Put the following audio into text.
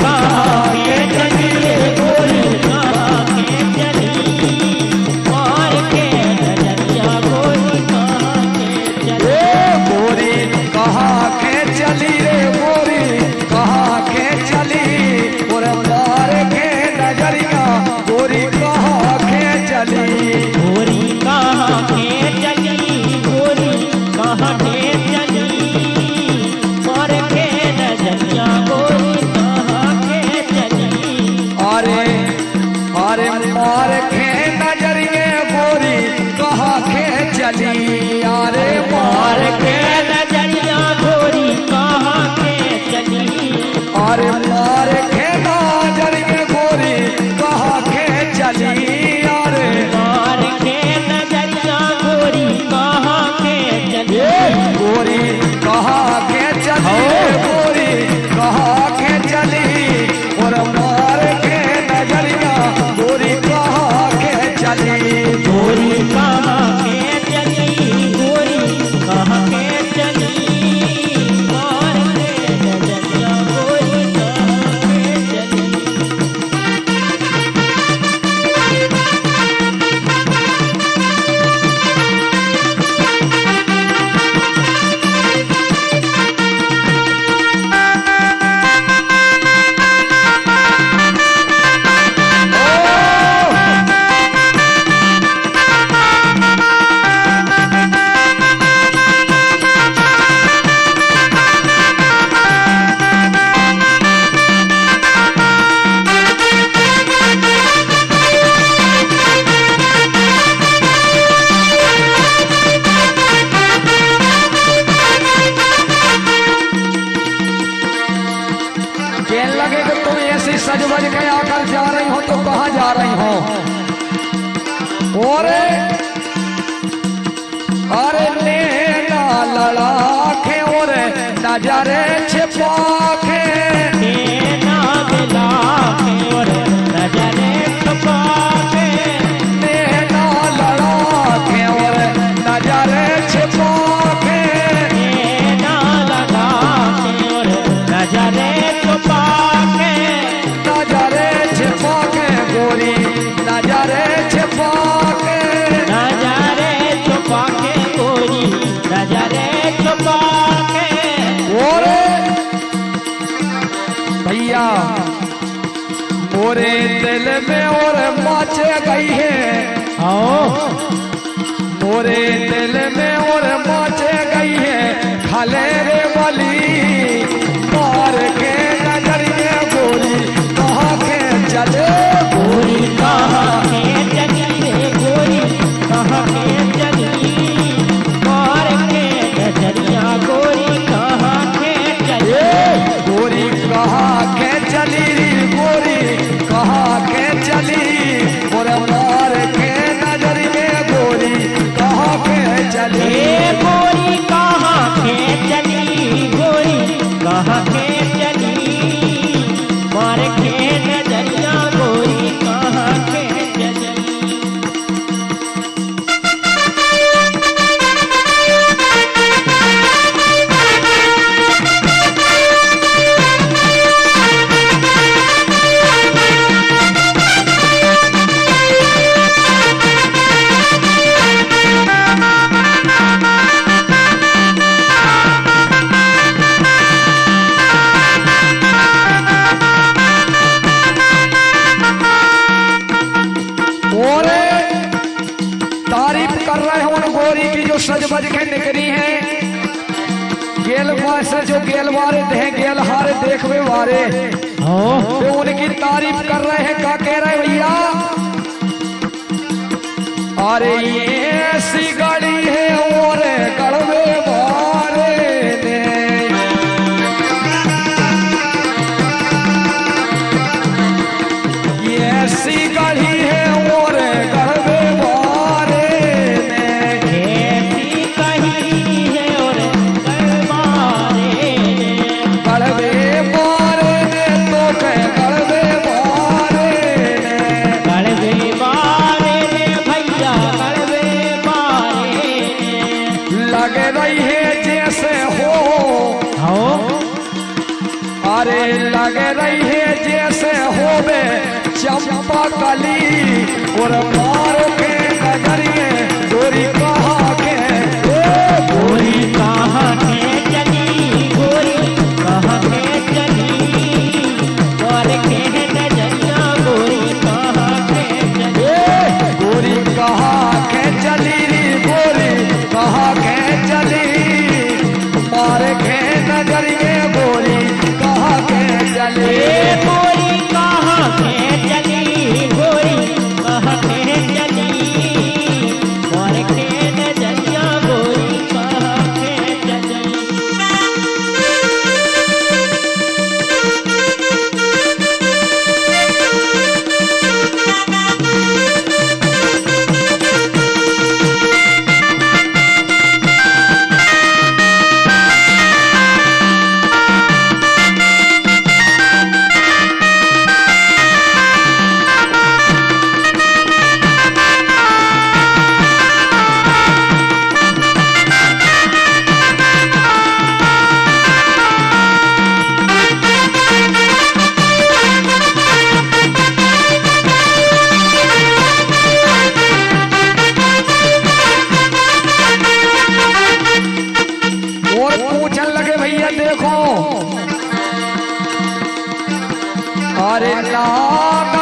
कहाँ के चली रे गोरी कहाँ के चली मार के नजरिया गोरी कहाँ के चली गोरी कहाँ के चली रे गोरी कहाँ के चली और मार के नजरिया गोरी कहाँ के चली गोरी कहाँ के चली गोरी कहाँ के चली मार के नजरिया गोरी कहाँ के चली अरे अरे मार के नजरिए गोरी कहाँ के चली अरे मार के नजरिया गोरी कहाँ के चली अरे मार के नजरिए गोरी कहाँ के चली अरे मार के नजरिया गोरी कहाँ के चली गोरी कहाँ के चली गोरी कहाँ के चली और मार के नजरिया गोरी कहाँ के चली गोरी कहाँ के चली गोरी कहाँ के चली मार के नजरिया गोरी कहाँ के चली कहने लगे कि तुम ऐसी सज बज के आकर जा रही हो तो कहाँ जा रही हो और अरे नैना लड़ा के और नजरे छिपा के नैना मिला के और नजरे छुपा के नैना लड़ा के और नजरे छिपा के नैना लगा के और नजरे छुपा के नजरे छिपा के गोरी नजरे छिपा के नजरे छुपा के गोरी नजरे छुपा के और भैया मोरे दिल में और मच गई है आओ मोरे दिल में और मच गई है खले रे बली मार के नजरिए गोरी कहाँ के चले गोरी कहाँ के चली रे गोरी कहाँ के चली मार के नजरिया गोरी कहाँ के चली गोरी कहाँ के चली रे गोरी कहाँ के चली और मार के नजरिए गोरी कहाँ के चली ए गोरी कहाँ के चली गोरी कहाँ के चली मार के नजरिया गोरी कहाँ के चली और तारीफ कर रहे हैं उन गोरी की जो सज बज के निकली है गेलवा से जो गेलवारे हैं गेल हारे देखवे वारे तो उनकी तारीफ कर रहे हैं क्या कह रहे हैं भैया अरे ये ऐसी गाड़ी है और कड़वे वारे ने ये ऐसी गाड़ी है और कड़वे वारे ने ऐसी कही है और करवारे कड़वे वारे ने तो कह कड़वे वारे ने कड़वे बारे ने भैया कड़वे बारे लग रही है जैसे हो हो अरे लगे रही है जैसे होवे चंपा कली और मार के नजरिए गोरी कहा के गोरी कहाँ के चली गोरी कहाँ के चली और के नजरिया गोरी कहाँ के चली गोरी कहा के चली गोरी कहा के चली मार के नजरिए गोरी कहा के चली गोरी कहाँ के चली गोरी कहाँ के चली और के नजरिया गोरी कहाँ के चली और पूछन लगे भैया देखो अरे नाम